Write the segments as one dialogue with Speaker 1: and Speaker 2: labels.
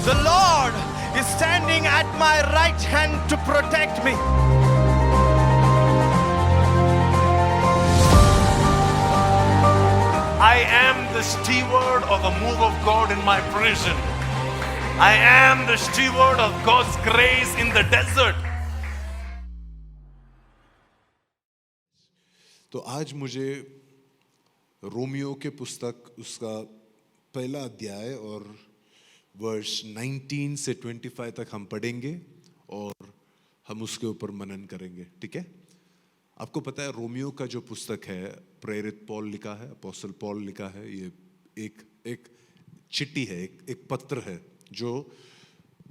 Speaker 1: The Lord is standing at my right hand to protect me.
Speaker 2: I am the steward of the move of God in my prison. I am the steward of God's grace in the desert.
Speaker 3: तो आज मुझे Romeo के पुस्तक उसका पहला अध्याय और वर्ष 19 से 25 तक हम पढ़ेंगे और हम उसके ऊपर मनन करेंगे, ठीक है? आपको पता है रोमियो का जो पुस्तक है प्रेरित पौल लिखा है, अपोस्टल पौल लिखा है। ये एक चिट्ठी है, एक पत्र है जो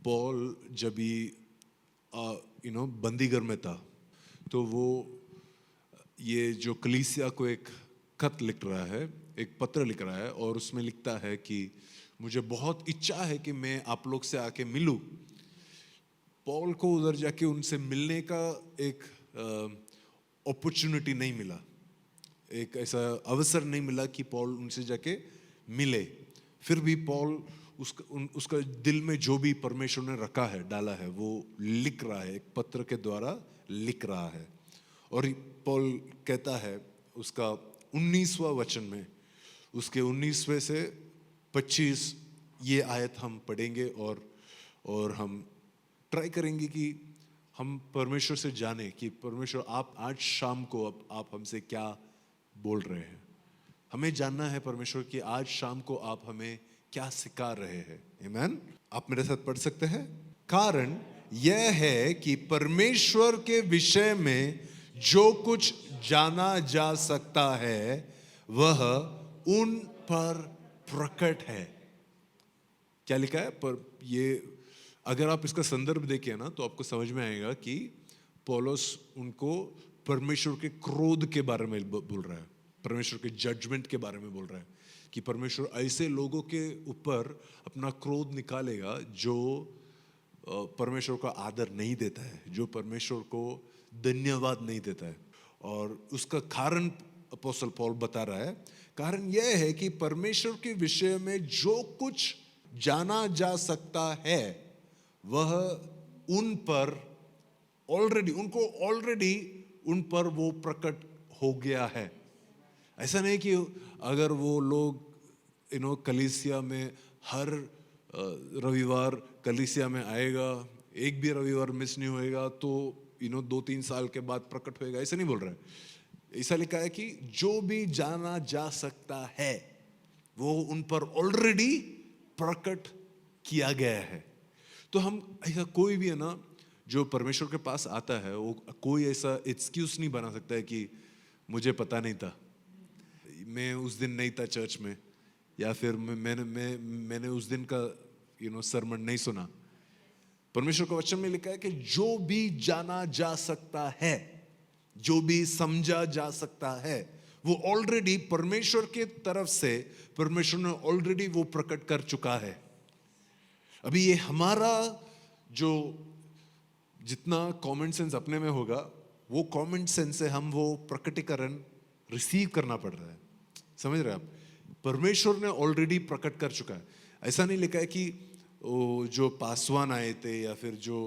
Speaker 3: पौल जब भी बंदीगर में था तो वो ये जो कलीसिया को एक खत लिख रहा है, एक पत्र लिख रहा है और उसमें लिखता है कि मुझे बहुत इच्छा है कि मैं आप लोग से आके मिलूं। पौल को उधर जाके उनसे मिलने का एक अपॉर्चुनिटी नहीं मिला, एक ऐसा अवसर नहीं मिला कि पौल उनसे जाके मिले। फिर भी पौल उसका दिल में जो भी परमेश्वर ने रखा है, डाला है, वो लिख रहा है, एक पत्र के द्वारा लिख रहा है। और पौल कहता है उसका 19वां वचन में, उसके 19वें से 25 ये आयत हम पढ़ेंगे और हम ट्राई करेंगे कि हम परमेश्वर से जाने कि परमेश्वर आप आज शाम को आप हमसे क्या बोल रहे हैं। हमें जानना है परमेश्वर कि आज शाम को आप हमें क्या सिखा रहे हैं। आमीन। आप मेरे साथ पढ़ सकते हैं। कारण यह है कि परमेश्वर के विषय में जो कुछ जाना जा सकता है वह उन पर प्रकट है। क्या लिखा है? पर ये अगर आप इसका संदर्भ देखें ना तो आपको समझ में आएगा कि पौलुस उनको परमेश्वर के क्रोध के बारे में बोल रहा है, परमेश्वर के जजमेंट के बारे में बोल रहा है कि परमेश्वर ऐसे लोगों के ऊपर अपना क्रोध निकालेगा जो परमेश्वर का आदर नहीं देता है, जो परमेश्वर को धन्यवाद नहीं देता है। और उसका कारण अपोस्तल पौल बता रहा है। कारण यह है कि परमेश्वर के विषय में जो कुछ जाना जा सकता है वह उन पर ऑलरेडी उन पर वो प्रकट हो गया है। ऐसा नहीं कि अगर वो लोग कलीसिया में हर रविवार कलीसिया में आएगा, एक भी रविवार मिस नहीं होएगा तो 2-3 साल के बाद प्रकट होएगा, ऐसा नहीं बोल रहा है। ऐसा लिखा है कि जो भी जाना जा सकता है वो उन पर ऑलरेडी प्रकट किया गया है। तो हम ऐसा कोई भी है ना जो परमेश्वर के पास आता है वो कोई ऐसा एक्सक्यूज नहीं बना सकता है कि मुझे पता नहीं था, मैं उस दिन नहीं था चर्च में, या फिर मैंने उस दिन का सरमन नहीं सुना। परमेश्वर का वचन में लिखा है कि जो भी जाना जा सकता है, जो भी समझा जा सकता है वो ऑलरेडी परमेश्वर के तरफ से परमेश्वर ने ऑलरेडी वो प्रकट कर चुका है। अभी ये हमारा जो जितना कॉमन सेंस अपने में होगा वो कॉमन सेंस से हम वो प्रकटीकरण रिसीव करना पड़ रहा है। समझ रहे हैं आप? परमेश्वर ने ऑलरेडी प्रकट कर चुका है। ऐसा नहीं लिखा है कि जो पासवान आए थे या फिर जो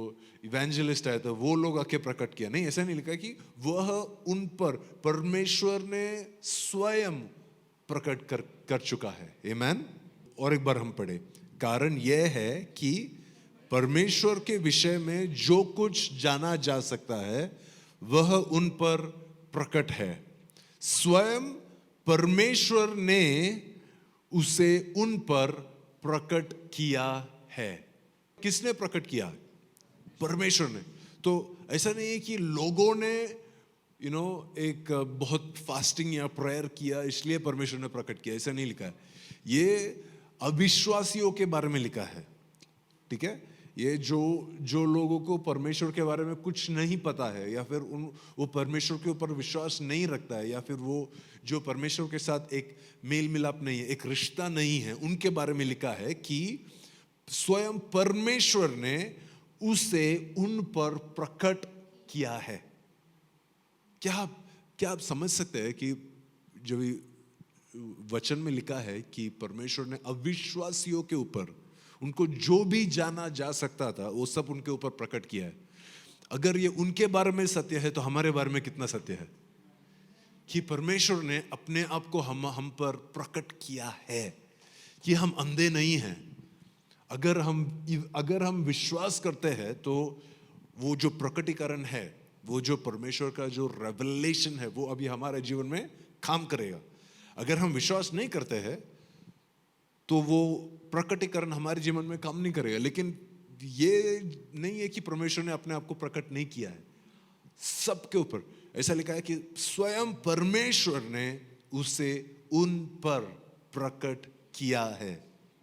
Speaker 3: इवेंजलिस्ट आए थे वो लोग आके प्रकट किया, नहीं, ऐसा नहीं लिखा है कि वह उन पर परमेश्वर ने स्वयं प्रकट कर चुका है। आमीन। और एक बार हम पढ़े। कारण यह है कि परमेश्वर के विषय में जो कुछ जाना जा सकता है वह उन पर प्रकट है। स्वयं परमेश्वर ने उसे उन पर प्रकट किया है। किसने प्रकट किया? परमेश्वर ने। तो ऐसा नहीं है कि लोगों ने एक बहुत फास्टिंग या प्रेयर किया इसलिए परमेश्वर ने प्रकट किया, ऐसा नहीं लिखा है। ये अविश्वासियों के बारे में लिखा है, ठीक है? ये जो लोगों को परमेश्वर के बारे में कुछ नहीं पता है या फिर वो परमेश्वर के ऊपर विश्वास नहीं रखता है या फिर वो जो परमेश्वर के साथ एक मेल मिलाप नहीं है, एक रिश्ता नहीं है, उनके बारे में लिखा है कि स्वयं परमेश्वर ने उसे उन पर प्रकट किया है। क्या आप समझ सकते हैं कि जब वचन में लिखा है कि परमेश्वर ने अविश्वासियों के ऊपर उनको जो भी जाना जा सकता था वो सब उनके ऊपर प्रकट किया है। अगर ये उनके बारे में सत्य है तो हमारे बारे में कितना सत्य है कि परमेश्वर ने अपने आप को हम पर प्रकट किया है कि हम अंधे नहीं हैं। अगर हम विश्वास करते हैं तो वो जो प्रकटीकरण है, वो जो परमेश्वर का जो रेवलेशन है, वो अभी हमारे जीवन में काम करेगा। अगर हम विश्वास नहीं करते हैं तो वो प्रकटीकरण हमारे जीवन में काम नहीं करेगा। लेकिन ये नहीं है कि परमेश्वर ने अपने आप को प्रकट नहीं किया है, सबके ऊपर ऐसा लिखा है कि स्वयं परमेश्वर ने उसे उन पर प्रकट किया है।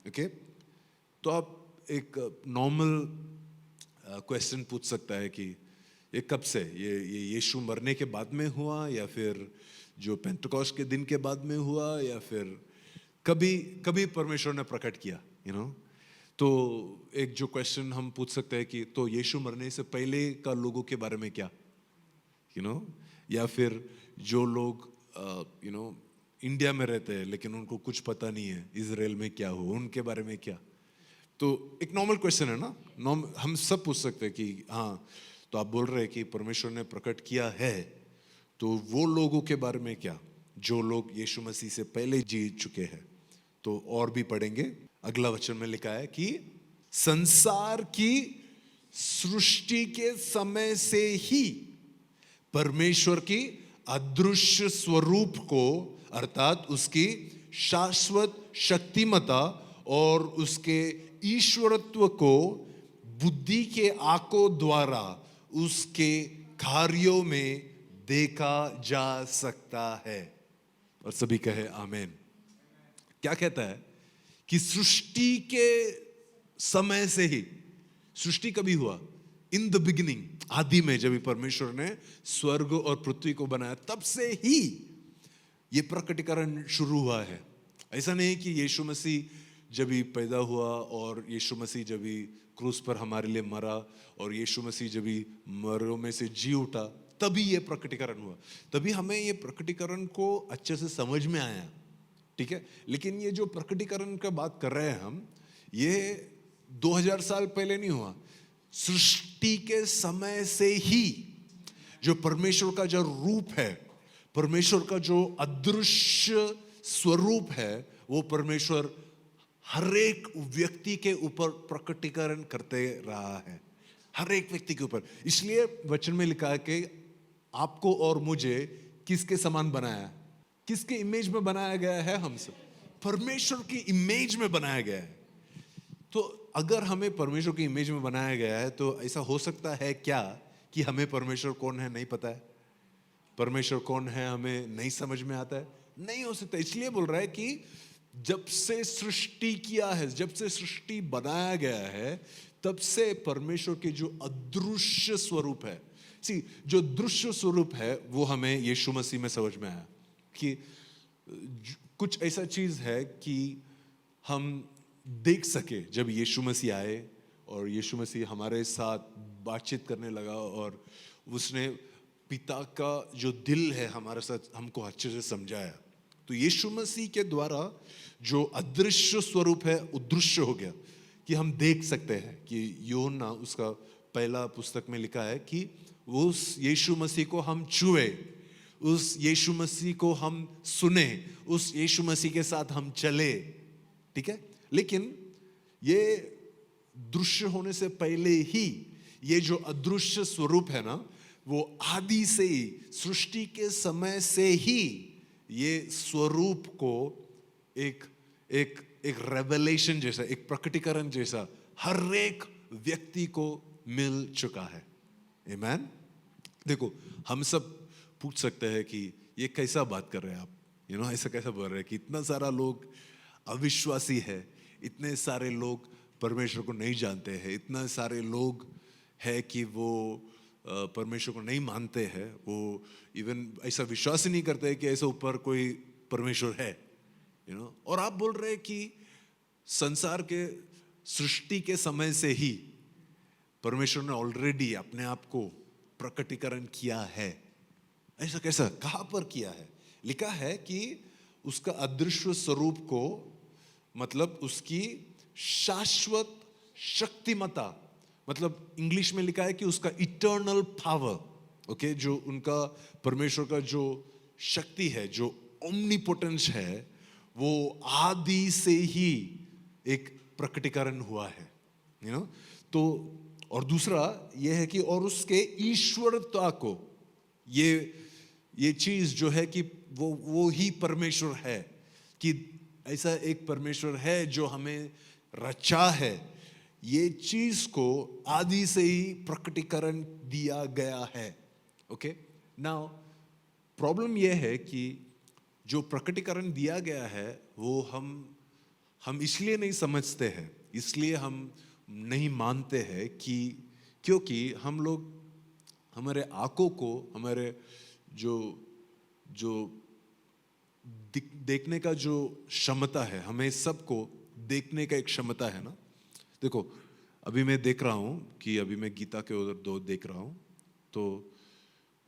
Speaker 3: ओके, तो आप एक नॉर्मल क्वेश्चन पूछ सकता है कि ये कब से, ये यीशु मरने के बाद में हुआ या फिर जो पेंटेकोस्ट के दिन के बाद में हुआ या फिर कभी परमेश्वर ने प्रकट किया, तो एक जो क्वेश्चन हम पूछ सकते हैं कि तो यीशु मरने से पहले का लोगों के बारे में क्या, या फिर जो लोग इंडिया में रहते हैं लेकिन उनको कुछ पता नहीं है इजराइल में क्या हो, उनके बारे में क्या। तो एक नॉर्मल क्वेश्चन है ना, हम सब पूछ सकते हैं कि हाँ, तो आप बोल रहे हैं कि परमेश्वर ने प्रकट किया है, तो वो लोगों के बारे में क्या जो लोग यीशु मसीह से पहले जी चुके हैं। तो और भी पढ़ेंगे, अगला वचन में लिखा है कि संसार की सृष्टि के समय से ही परमेश्वर की अदृश्य स्वरूप को, अर्थात उसकी शाश्वत शक्तिमता और उसके ईश्वरत्व को बुद्धि के आंखों द्वारा उसके कार्यों में देखा जा सकता है। और सभी कहे आमेन। क्या कहता है कि सृष्टि के समय से ही, सृष्टि कभी हुआ? इन द बिगिनिंग, आदि में जब परमेश्वर ने स्वर्ग और पृथ्वी को बनाया, तब से ही ये प्रकटीकरण शुरू हुआ है। ऐसा नहीं कि यीशु मसीह जब भी पैदा हुआ और यीशु मसीह जब भी क्रूस पर हमारे लिए मरा और यीशु मसीह जब भी मरों में से जी उठा तभी ये प्रकटीकरण हुआ, तभी हमें ये प्रकटीकरण को अच्छे से समझ में आया, ठीक है। लेकिन ये जो प्रकटीकरण का बात कर रहे हैं हम, ये 2000 साल पहले नहीं हुआ। सृष्टि के समय से ही जो परमेश्वर का जो रूप है, परमेश्वर का जो अदृश्य स्वरूप है, वो परमेश्वर हर एक व्यक्ति के ऊपर प्रकटीकरण करते रहा है, हर एक व्यक्ति के ऊपर। इसलिए वचन में लिखा है कि आपको और मुझे किसके समान बनाया, किसके इमेज में बनाया गया है? हम सब परमेश्वर की इमेज में बनाया गया है। तो अगर हमें परमेश्वर की इमेज में बनाया गया है तो ऐसा हो सकता है क्या कि हमें परमेश्वर कौन है नहीं पता है? परमेश्वर कौन है हमें नहीं समझ में आता है? नहीं हो सकता। इसलिए बोल रहा है कि जब से सृष्टि किया है, जब से सृष्टि बनाया गया है, तब से परमेश्वर के जो अदृश्य स्वरूप है, जो दृश्य स्वरूप है, वो हमें यीशु मसीह में समझ में आया कि कुछ ऐसा चीज है कि हम देख सके। जब यीशु मसीह आए और यीशु मसीह हमारे साथ बातचीत करने लगा और उसने पिता का जो दिल है हमारे साथ हमको अच्छे से समझाया, तो यीशु मसीह के द्वारा जो अदृश्य स्वरूप है वो दृश्य हो गया कि हम देख सकते हैं। कि यूहन्ना उसका पहला पुस्तक में लिखा है कि उस यीशु मसीह को हम छुए, उस यीशु मसीह को हम सुने, उस यीशु मसीह के साथ हम चले, ठीक है। लेकिन ये दृश्य होने से पहले ही ये जो अदृश्य स्वरूप है ना, वो आदि से ही, सृष्टि के समय से ही ये स्वरूप को एक रेवलेशन जैसा, एक प्रकटीकरण जैसा हर एक व्यक्ति को मिल चुका है। आमीन। देखो, हम सब पूछ सकते हैं कि ये कैसा बात कर रहे हैं आप, ऐसा कैसा बोल रहे हैं कि इतना सारा लोग अविश्वासी है, इतने सारे लोग परमेश्वर को नहीं जानते हैं, इतना सारे लोग है कि वो परमेश्वर को नहीं मानते हैं, वो इवन ऐसा विश्वास ही नहीं करते हैं कि ऐसा ऊपर कोई परमेश्वर है, और आप बोल रहे हैं कि संसार के सृष्टि के समय से ही परमेश्वर ने ऑलरेडी अपने आप को प्रकटीकरण किया है। ऐसा कैसा, कहां पर किया है? लिखा है कि उसका अदृश्य स्वरूप को, मतलब उसकी शाश्वत शक्तिमता, मतलब इंग्लिश में लिखा है कि उसका इटर्नल पावर, ओके, जो उनका परमेश्वर का जो शक्ति है, जो ओमनीपोटेंस है, वो आदि से ही एक प्रकटीकरण हुआ है, यू नो। तो और दूसरा ये है कि और उसके ईश्वरता को, ये चीज जो है कि वो ही परमेश्वर है, कि ऐसा एक परमेश्वर है जो हमें रचा है, ये चीज को आदि से ही प्रकटीकरण दिया गया है। ओके, नाउ प्रॉब्लम यह है कि जो प्रकटीकरण दिया गया है वो हम इसलिए नहीं समझते हैं, इसलिए हम नहीं मानते हैं कि क्योंकि हम लोग हमारे आंखों को, हमारे जो देखने का जो क्षमता है, हमें सबको देखने का एक क्षमता है ना। देखो अभी मैं देख रहा हूँ कि अभी मैं गीता के उधर दो देख रहा हूँ, तो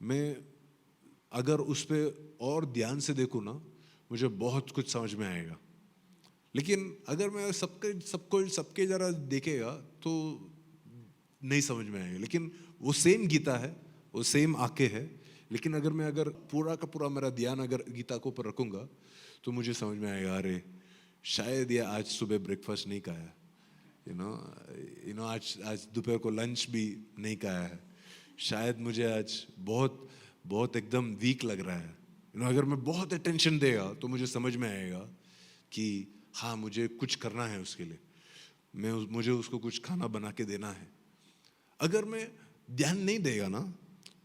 Speaker 3: मैं अगर उस पर और ध्यान से देखूँ ना, मुझे बहुत कुछ समझ में आएगा। लेकिन अगर मैं सबके जरा देखेगा तो नहीं समझ में आएगा। लेकिन वो सेम गीता है, वो सेम आंखें है, लेकिन अगर पूरा का पूरा मेरा ध्यान अगर गीता के ऊपर रखूंगा तो मुझे समझ में आएगा, अरे शायद ये आज सुबह ब्रेकफास्ट नहीं खाया, यू नो आज दोपहर को लंच भी नहीं खाया है, शायद मुझे आज बहुत एकदम वीक लग रहा है, अगर मैं बहुत अटेंशन देगा तो मुझे समझ में आएगा कि हाँ मुझे कुछ करना है उसके लिए, मुझे उसको कुछ खाना बना के देना है। अगर मैं ध्यान नहीं देगा ना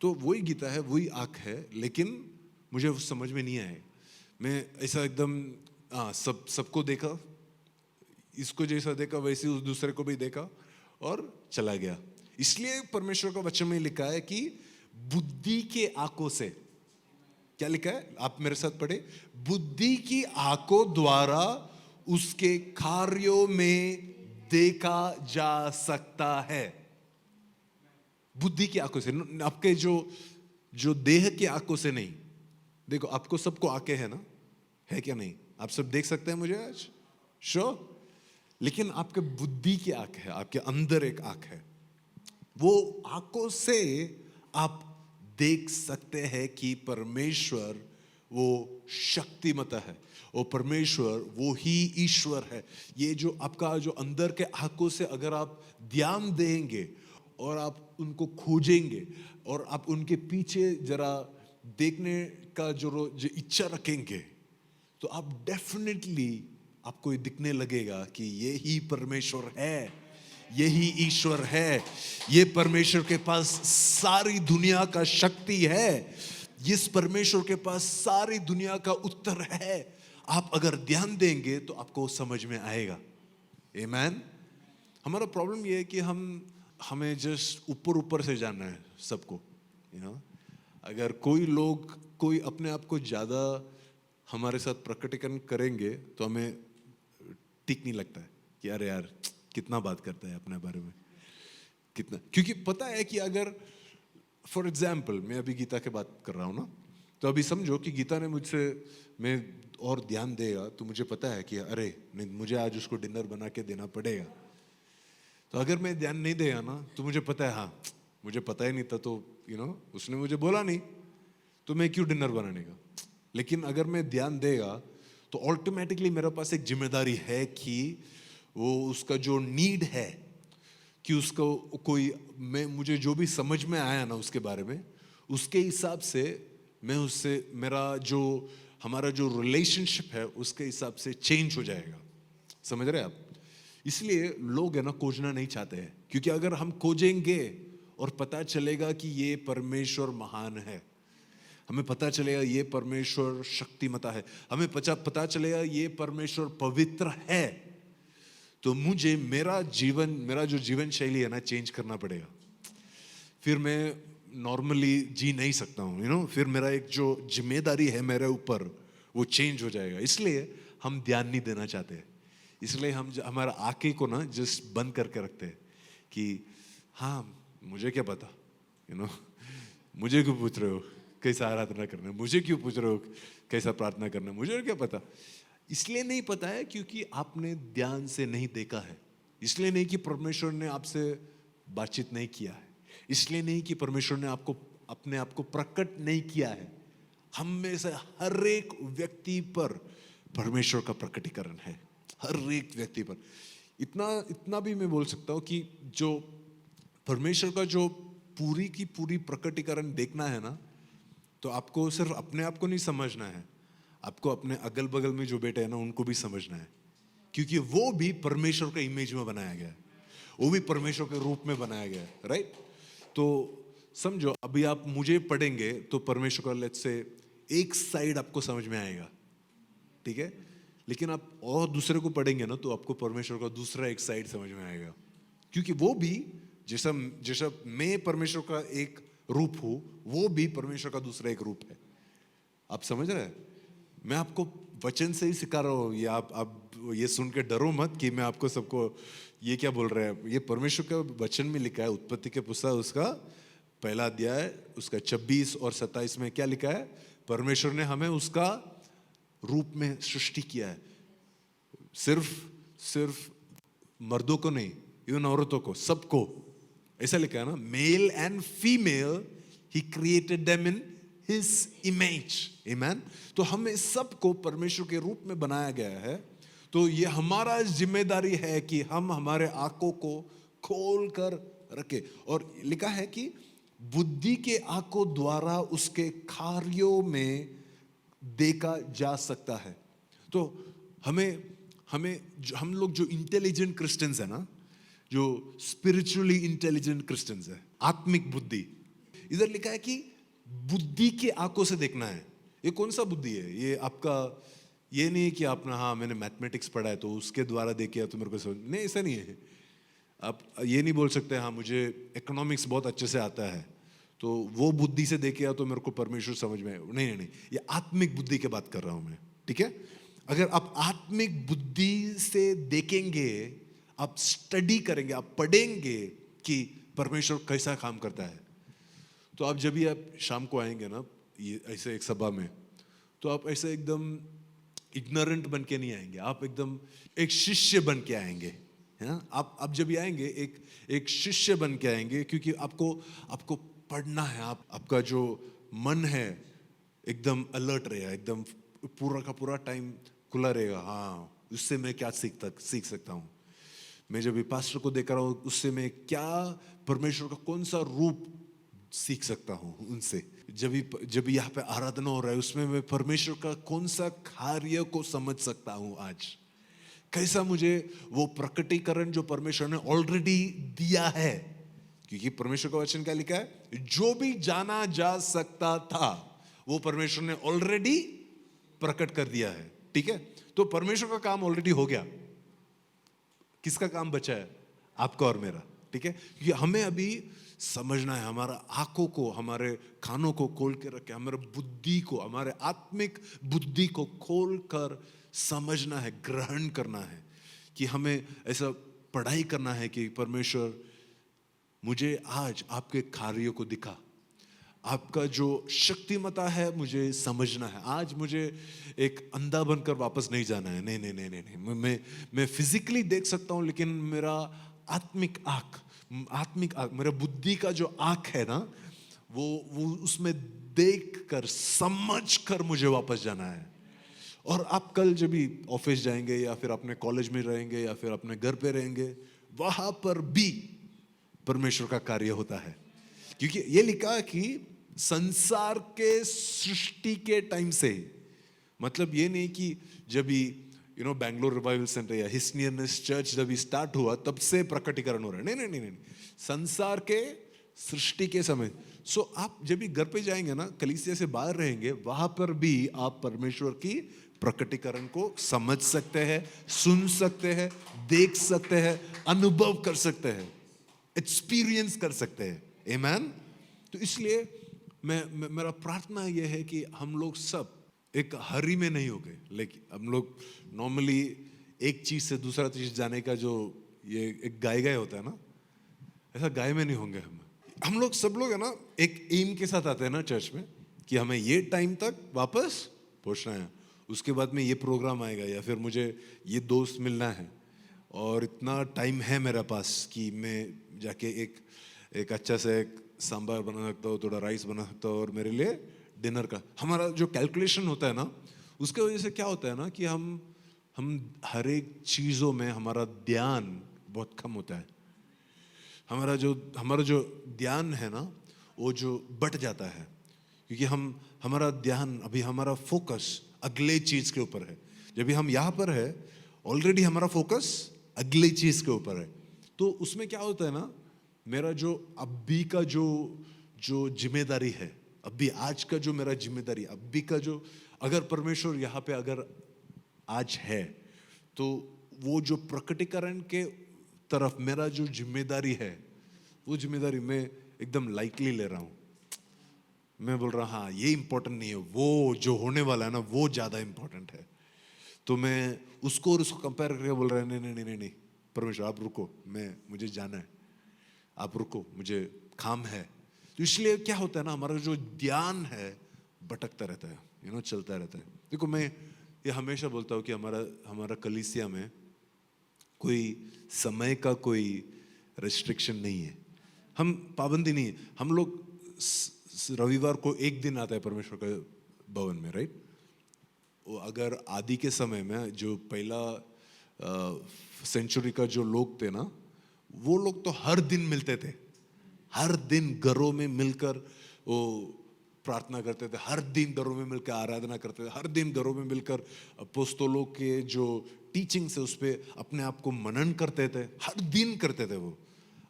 Speaker 3: तो वही गीता है, वही आँख है, लेकिन मुझे वो समझ में नहीं आएगा। मैं ऐसा एकदम सबको देखा, इसको जैसा देखा वैसे उस दूसरे को भी देखा और चला गया। इसलिए परमेश्वर का वचन में लिखा है कि बुद्धि के आंखों से, क्या लिखा है आप मेरे साथ पढ़े, बुद्धि की आंखों द्वारा उसके कार्यों में देखा जा सकता है। बुद्धि की आंखों से, आपके जो देह की आंखों से नहीं। देखो आपको सबको आंखें है ना, है क्या नहीं? आप सब देख सकते हैं मुझे आज, श्योर। लेकिन आपके बुद्धि की आंख है, आपके अंदर एक आंख है, वो आंखों से आप देख सकते हैं कि परमेश्वर वो शक्तिमत है, वो परमेश्वर वो ही ईश्वर है। ये जो आपका जो अंदर के आंखों से अगर आप ध्यान देंगे और आप उनको खोजेंगे और आप उनके पीछे जरा देखने का जो इच्छा रखेंगे, तो आप डेफिनेटली आपको ये दिखने लगेगा कि ये ही परमेश्वर है, यही ईश्वर है। ये परमेश्वर के पास सारी दुनिया का शक्ति है, इस परमेश्वर के पास सारी दुनिया का उत्तर है। आप अगर ध्यान देंगे तो आपको समझ में आएगा। आमीन। हमारा प्रॉब्लम ये है कि हमें जस्ट ऊपर से जानना है सबको, अगर कोई अपने आप को ज्यादा हमारे साथ प्रकटीकरण करेंगे तो हमें ठीक नहीं लगता है कि अरे यार कितना बात करता है अपने बारे में, कितना। क्योंकि पता है कि अगर फॉर एग्जाम्पल मैं अभी गीता की बात कर रहा हूँ ना, तो अभी समझो कि गीता ने मुझसे मैं और ध्यान देगा तो मुझे पता है कि अरे नहीं, मुझे आज उसको डिनर बना के देना पड़ेगा। तो अगर मैं ध्यान नहीं देगा ना तो मुझे पता है, हाँ मुझे पता ही नहीं था, तो उसने मुझे बोला नहीं तो मैं क्यों डिनर बनाने का। लेकिन अगर मैं ध्यान देगा तो ऑटोमेटिकली मेरे पास एक जिम्मेदारी है कि वो उसका जो नीड है कि उसको मुझे जो भी समझ में आया ना उसके बारे में, उसके हिसाब से मैं उससे हमारा जो रिलेशनशिप है उसके हिसाब से चेंज हो जाएगा। समझ रहे हैं आप? इसलिए लोग है ना खोजना नहीं चाहते हैं, क्योंकि अगर हम खोजेंगे और पता चलेगा कि ये परमेश्वर महान है, हमें पता चलेगा ये परमेश्वर शक्तिमता है, हमें पता चलेगा ये परमेश्वर पवित्र है, तो मुझे मेरा जो जीवन शैली है ना चेंज करना पड़ेगा। फिर मैं नॉर्मली जी नहीं सकता हूँ, फिर मेरा एक जो जिम्मेदारी है मेरे ऊपर वो चेंज हो जाएगा। इसलिए हम ध्यान नहीं देना चाहते, इसलिए हम हमारा आंखें को ना जस्ट बंद करके रखते हैं कि हाँ मुझे क्या पता, मुझे क्यों पूछ रहे हो कैसा आराधना करना है, मुझे क्यों पूछ रहे हो कैसा प्रार्थना करना है, मुझे क्या पता। इसलिए नहीं पता है क्योंकि आपने ध्यान से नहीं देखा है। इसलिए नहीं कि परमेश्वर ने आपसे बातचीत नहीं किया है। इसलिए नहीं कि परमेश्वर ने आपको अपने आप को प्रकट नहीं किया है। हम में से हर एक व्यक्ति पर परमेश्वर का प्रकटीकरण है, हर एक व्यक्ति पर। इतना भी मैं बोल सकता हूँ कि जो परमेश्वर का जो पूरी की पूरी प्रकटीकरण देखना है ना, तो आपको सिर्फ अपने आप को नहीं समझना है, आपको अपने अगल बगल में जो बैठे हैं ना उनको भी समझना है, क्योंकि वो भी परमेश्वर के इमेज में बनाया गया है, वो भी परमेश्वर के रूप में बनाया गया है, राइट। तो समझो अभी आप मुझे पढ़ेंगे तो परमेश्वर का लेट्स से एक साइड आपको समझ में आएगा, ठीक है, लेकिन आप और दूसरे को पढ़ेंगे ना तो आपको परमेश्वर का दूसरा एक साइड समझ में आएगा, क्योंकि वो भी जैसा जैसा मैं परमेश्वर का एक रूप हूं, वो भी परमेश्वर का दूसरा एक रूप है। आप समझ रहे हैं? मैं आपको वचन से ही सिखा रहा हूँ, ये आप ये सुन के डरो मत कि मैं आपको सबको ये क्या बोल रहे हैं। ये परमेश्वर का वचन में लिखा है, उत्पत्ति के पुस्तक उसका पहला अध्याय उसका 26 और 27 में क्या लिखा है, परमेश्वर ने हमें उसका रूप में सृष्टि किया है। सिर्फ मर्दों को नहीं, इवन औरतों को, सबको, ऐसा लिखा है ना, male and female he created them in his image, amen. तो हमें सबको परमेश्वर के रूप में बनाया गया है। तो ये हमारा जिम्मेदारी है कि हम हमारे आंखों को खोल कर रखें। और लिखा है कि बुद्धि के आंखों द्वारा उसके कार्यों में देखा जा सकता है। तो हम लोग जो इंटेलिजेंट क्रिश्चियंस है ना, जो स्पिरिचुअली इंटेलिजेंट क्रिश्चियंस है, आत्मिक बुद्धि, इधर लिखा है कि बुद्धि के आंखों से देखना है। ये कौन सा बुद्धि है? ये आपका ये नहीं है कि आपने हाँ मैंने मैथमेटिक्स पढ़ा है तो उसके द्वारा देखा तो मेरे को समझ, नहीं, ऐसा नहीं है। आप ये नहीं बोल सकते हाँ मुझे इकोनॉमिक्स बहुत अच्छे से आता है तो वो बुद्धि से देखे तो मेरे को परमेश्वर समझ में, नहीं, ये आत्मिक बुद्धि की बात कर रहा हूं मैं, ठीक है। अगर आप आत्मिक बुद्धि से देखेंगे, आप स्टडी करेंगे, आप पढ़ेंगे कि परमेश्वर कैसा काम करता है, तो आप जब भी आप शाम को आएंगे ना ये ऐसे एक सभा में, तो आप ऐसे एकदम इग्नोरेंट बन के नहीं आएंगे, आप एकदम एक शिष्य बन के आएंगे। आप जब भी आएंगे एक शिष्य बन के आएंगे, क्योंकि आपको पढ़ना है। आपका जो मन है एकदम अलर्ट रहेगा, एकदम पूरा का पूरा टाइम खुला रहेगा। हाँ, उससे मैं क्या सीख सकता हूँ। मैं जब भी पास्टर को देख रहा हूँ उससे मैं क्या परमेश्वर का कौन सा रूप सीख सकता हूँ उनसे। जब भी यहाँ पे आराधना हो रहा है उसमें मैं परमेश्वर का कौन सा कार्य को समझ सकता हूँ आज, कैसा मुझे वो प्रकटीकरण जो परमेश्वर ने ऑलरेडी दिया है। क्योंकि परमेश्वर का वचन क्या लिखा है, जो भी जाना जा सकता था वो परमेश्वर ने ऑलरेडी प्रकट कर दिया है, ठीक है। तो परमेश्वर का काम ऑलरेडी हो गया, किसका काम बचा है? आपका और मेरा, ठीक है। क्योंकि हमें अभी समझना है, हमारा आंखों को, हमारे कानों को खोल के रखे, हमारे बुद्धि को, हमारे आत्मिक बुद्धि को खोल कर समझना है, ग्रहण करना है कि हमें ऐसा पढ़ाई करना है कि परमेश्वर मुझे आज आपके कार्यों को दिखा, आपका जो शक्तिमता है मुझे समझना है। आज मुझे एक अंधा बनकर वापस नहीं जाना है, नहीं, मैं फिजिकली देख सकता हूं, लेकिन मेरा आत्मिक आंख, मेरा बुद्धि का जो आंख है ना, वो उसमें देख कर समझ कर मुझे वापस जाना है। और आप कल जब भी ऑफिस जाएंगे या फिर अपने कॉलेज में रहेंगे या फिर अपने घर पे रहेंगे, वहां पर भी परमेश्वर का कार्य होता है। क्योंकि ये लिखा है कि संसार के सृष्टि के टाइम से, मतलब ये नहीं कि जब भी बैंगलोर रिवाइवल सेंटर या हिस्नियरनेस चर्च जब स्टार्ट हुआ तब से प्रकटीकरण हो रहा है, नहीं, संसार के सृष्टि के समय। सो आप जब भी घर पे जाएंगे ना, कलीसिया से बाहर रहेंगे, वहां पर भी आप परमेश्वर की प्रकटीकरण को समझ सकते हैं, सुन सकते हैं, देख सकते हैं, अनुभव कर सकते हैं, एक्सपीरियंस कर सकते हैं। आमेन। तो इसलिए मेरा प्रार्थना यह है कि हम लोग सब एक हरी में नहीं हो गए, लेकिन हम लोग नॉर्मली एक चीज से दूसरा चीज जाने का जो ये एक गाय होता है ना, ऐसा गाय में नहीं होंगे हम लोग सब लोग है ना, एक एम के साथ आते हैं ना चर्च में कि हमें ये टाइम तक वापस पहुंचना है। उसके बाद में ये प्रोग्राम आएगा, या फिर मुझे ये दोस्त मिलना है, और इतना टाइम है मेरे पास कि मैं जाके एक अच्छा से एक सांभर बना सकता हूँ, थोड़ा राइस बना सकता हूँ, और मेरे लिए डिनर का हमारा जो कैलकुलेशन होता है ना, उसके वजह से क्या होता है ना कि हम हर एक चीज़ों में हमारा ध्यान बहुत कम होता है। हमारा जो ध्यान है ना, वो जो बट जाता है, क्योंकि हमारा ध्यान अभी, हमारा फोकस अगले चीज के ऊपर है। जब भी हम यहाँ पर है, ऑलरेडी हमारा फोकस अगले चीज के ऊपर है, तो उसमें क्या होता है ना, मेरा जो अभी का जो जिम्मेदारी है, अभी आज का जो मेरा जिम्मेदारी, अभी का जो, अगर परमेश्वर यहाँ पे अगर आज है, तो वो जो प्रकटीकरण के तरफ मेरा जो जिम्मेदारी है, वो जिम्मेदारी मैं एकदम लाइटली ले रहा हूँ। मैं बोल रहा हाँ, ये इंपॉर्टेंट नहीं है, वो जो होने वाला है ना, वो ज्यादा इंपॉर्टेंट है। तो मैं उसको और उसको कंपेयर करके बोल रहा है, नहीं नहीं नहीं नहीं, परमेश्वर आप रुको, मुझे जाना है, आप रुको, मुझे काम है। तो इसलिए क्या होता है ना, हमारा जो ध्यान है भटकता रहता है, चलता रहता है। देखो, मैं ये हमेशा बोलता हूँ कि हमारा कलीसिया में कोई समय का कोई रेस्ट्रिक्शन नहीं है, हम पाबंदी नहीं है। हम लोग रविवार को एक दिन आता है परमेश्वर के भवन में, राइट। अगर आदि के समय में जो पहला सेंचुरी का जो लोग थे ना, वो लोग तो हर दिन मिलते थे, हर दिन घरों में मिलकर वो प्रार्थना करते थे, हर दिन घरों में मिलकर आराधना करते थे, हर दिन घरों में मिलकर अपोस्तलों के जो टीचिंग से उस पर अपने आप को मनन करते थे, हर दिन करते थे वो।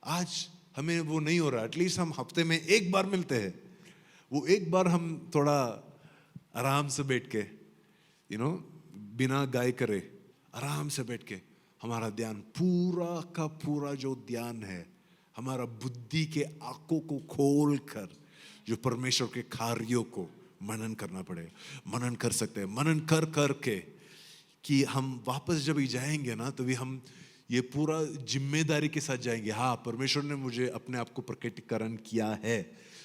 Speaker 3: आज हमें वो नहीं हो रहा। एटलीस्ट हम हफ्ते में एक बार मिलते हैं, वो एक बार हम थोड़ा आराम से बैठ के बिना गाय करे आराम से बैठ के हमारा ध्यान पूरा का पूरा जो ध्यान है, हमारा बुद्धि के आंखों को खोल कर जो परमेश्वर के कार्यों को मनन करना पड़ेगा। मनन कर सकते हैं, मनन कर करके कि हम वापस जब ही जाएंगे ना, तभी हम ये पूरा जिम्मेदारी के साथ जाएंगे। हाँ, परमेश्वर ने मुझे अपने आप को प्रकटीकरण किया है,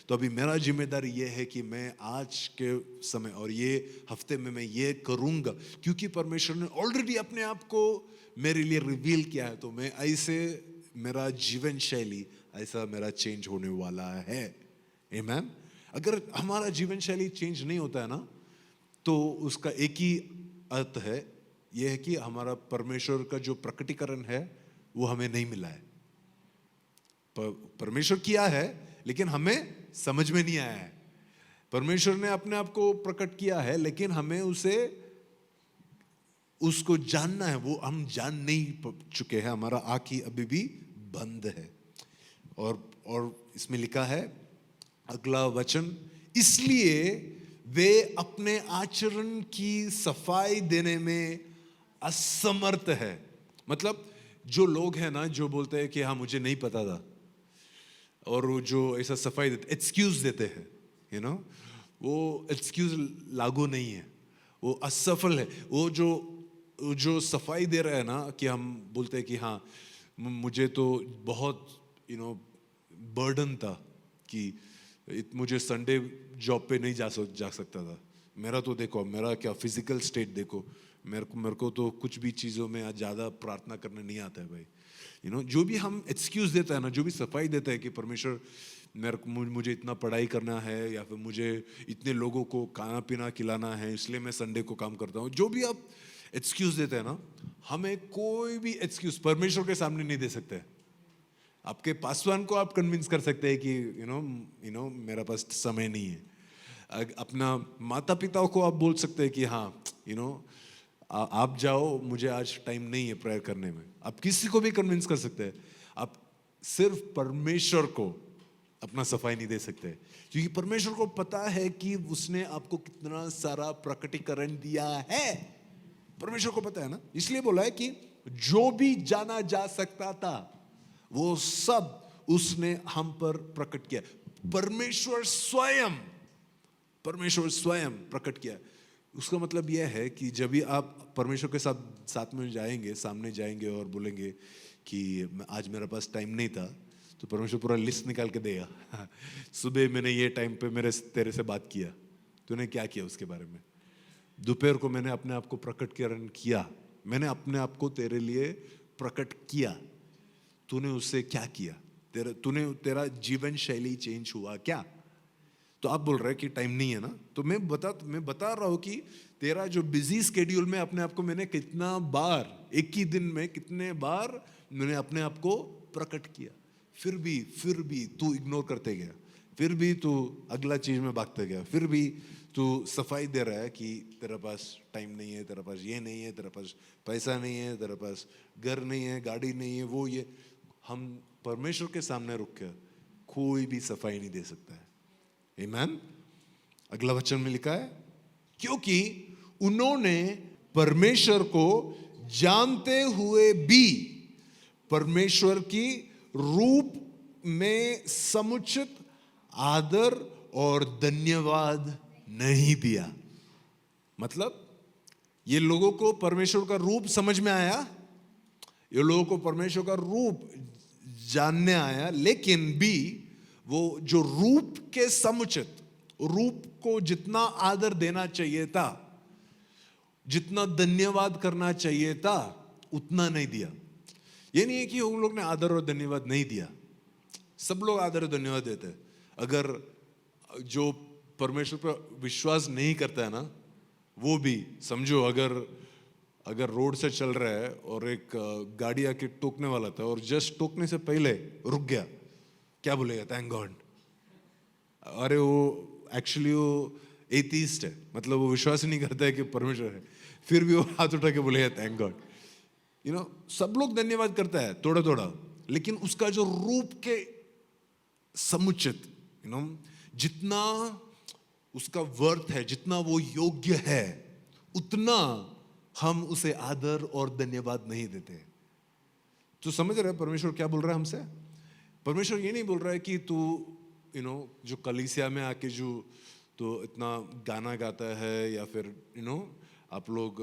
Speaker 3: तो अभी मेरा जिम्मेदारी ये है कि मैं आज के समय और ये हफ्ते में मैं ये करूंगा, क्योंकि परमेश्वर ने ऑलरेडी अपने आप को मेरे लिए रिवील किया है। तो मैं ऐसे, मेरा जीवन शैली ऐसा मेरा चेंज होने वाला है। आमीन। अगर हमारा जीवन शैली चेंज नहीं होता है ना, तो उसका एक ही अर्थ है, यह है कि हमारा परमेश्वर का जो प्रकटीकरण है वो हमें नहीं मिला है। परमेश्वर किया है लेकिन हमें समझ में नहीं आया है। परमेश्वर ने अपने आप को प्रकट किया है, लेकिन हमें उसको जानना है, वो हम जान नहीं चुके हैं। हमारा आँख अभी भी बंद है। और इसमें लिखा है अगला वचन, इसलिए वे अपने आचरण की सफाई देने में असमर्थ है। मतलब जो लोग हैं ना, जो बोलते हैं कि हाँ मुझे नहीं पता था, और वो जो ऐसा सफाई देते, एक्सक्यूज देते हैं, वो एक्सक्यूज लागू नहीं है, वो असफल है। वो जो सफाई दे रहा है ना, कि हम बोलते हैं कि हाँ मुझे तो बहुत बर्डन था कि मुझे संडे जॉब पे नहीं जा सकता था। मेरा तो देखो, मेरा क्या फिजिकल स्टेट देखो, मेरे को तो कुछ भी चीज़ों में आज ज़्यादा प्रार्थना करने नहीं आता है भाई। जो भी हम एक्सक्यूज देता है ना, जो भी सफाई देता है कि परमेश्वर मुझे इतना पढ़ाई करना है, या फिर मुझे इतने लोगों को खाना पीना खिलाना है, इसलिए मैं संडे को काम करता हूँ। जो भी आप एक्सक्यूज देते हैं ना, हमें कोई भी एक्सक्यूज परमेश्वर के सामने नहीं दे सकते। आपके पासवान को आप कन्विंस कर सकते हैं कि मेरा पास समय नहीं है। अपना माता पिता को आप बोल सकते हैं कि हाँ आप जाओ, मुझे आज टाइम नहीं है प्रेयर करने में। आप किसी को भी कन्विंस कर सकते हैं। आप सिर्फ परमेश्वर को अपना सफाई नहीं दे सकते, क्योंकि परमेश्वर को पता है कि उसने आपको कितना सारा प्रकटीकरण दिया है। परमेश्वर को पता है ना, इसलिए बोला है कि जो भी जाना जा सकता था वो सब उसने हम पर प्रकट किया। परमेश्वर स्वयं प्रकट किया। उसका मतलब यह है कि जब भी आप परमेश्वर के साथ में जाएंगे, सामने जाएंगे और बोलेंगे कि आज मेरे पास टाइम नहीं था, तो परमेश्वर पूरा लिस्ट निकाल के देगा। सुबह मैंने ये टाइम पे तेरे से बात किया, तूने क्या किया उसके बारे में, दोपहर को मैंने अपने आप को प्रकटीकरण किया, मैंने अपने आप को तेरे लिए प्रकट किया, तूने उससे क्या किया? तेरा जीवन शैली चेंज हुआ क्या? तो आप बोल रहे हैं कि टाइम नहीं है ना, तो मैं बता रहा हूं कि तेरा जो बिजी स्केड्यूल में अपने आप को मैंने कितना बार, एक ही दिन में कितने बार मैंने अपने आप को प्रकट किया, फिर भी तू इग्नोर करते गया, फिर भी तू अगला चीज में भागते गया, फिर भी तू सफाई दे रहा है कि तेरे पास टाइम नहीं है, तेरे पास ये नहीं है, तेरे पास पैसा नहीं है, तेरे पास घर नहीं है, गाड़ी नहीं है, वो ये। हम परमेश्वर के सामने रुक कर कोई भी सफाई नहीं दे सकता है। आमीन। अगला वचन में लिखा है, क्योंकि उन्होंने परमेश्वर को जानते हुए भी परमेश्वर की रूप में समुचित आदर और धन्यवाद नहीं दिया। मतलब ये लोगों को परमेश्वर का रूप समझ में आया, ये लोगों को परमेश्वर का रूप जानने आया, लेकिन भी वो जो रूप के समुचित, रूप को जितना आदर देना चाहिए था, जितना धन्यवाद करना चाहिए था, उतना नहीं दिया। ये नहीं है कि उन लोग ने आदर और धन्यवाद नहीं दिया, सब लोग आदर और धन्यवाद देते हैं। अगर जो परमेश्वर पर विश्वास नहीं करता है ना, वो भी समझो, अगर रोड से चल रहा है और एक गाड़ी आके टोकने वाला था और जस्ट टोकने से पहले रुक गया, क्या बोलेगा? Thank God. अरे वो एक्चुअली वो एथीस्ट है, मतलब वो विश्वास ही नहीं करता है कि परमेश्वर है, फिर भी वो हाथ उठा के बोलेगा थैंक गॉड। सब लोग धन्यवाद करता है थोड़ा थोड़ा, लेकिन उसका जो रूप के समुचित, जितना उसका वर्थ है, जितना वो योग्य है, उतना हम उसे आदर और धन्यवाद नहीं देते। तो समझ रहे हैं परमेश्वर क्या बोल रहा है हमसे? परमेश्वर ये नहीं बोल रहा है कि तू जो कलीसिया में आके जो तो इतना गाना गाता है या फिर आप लोग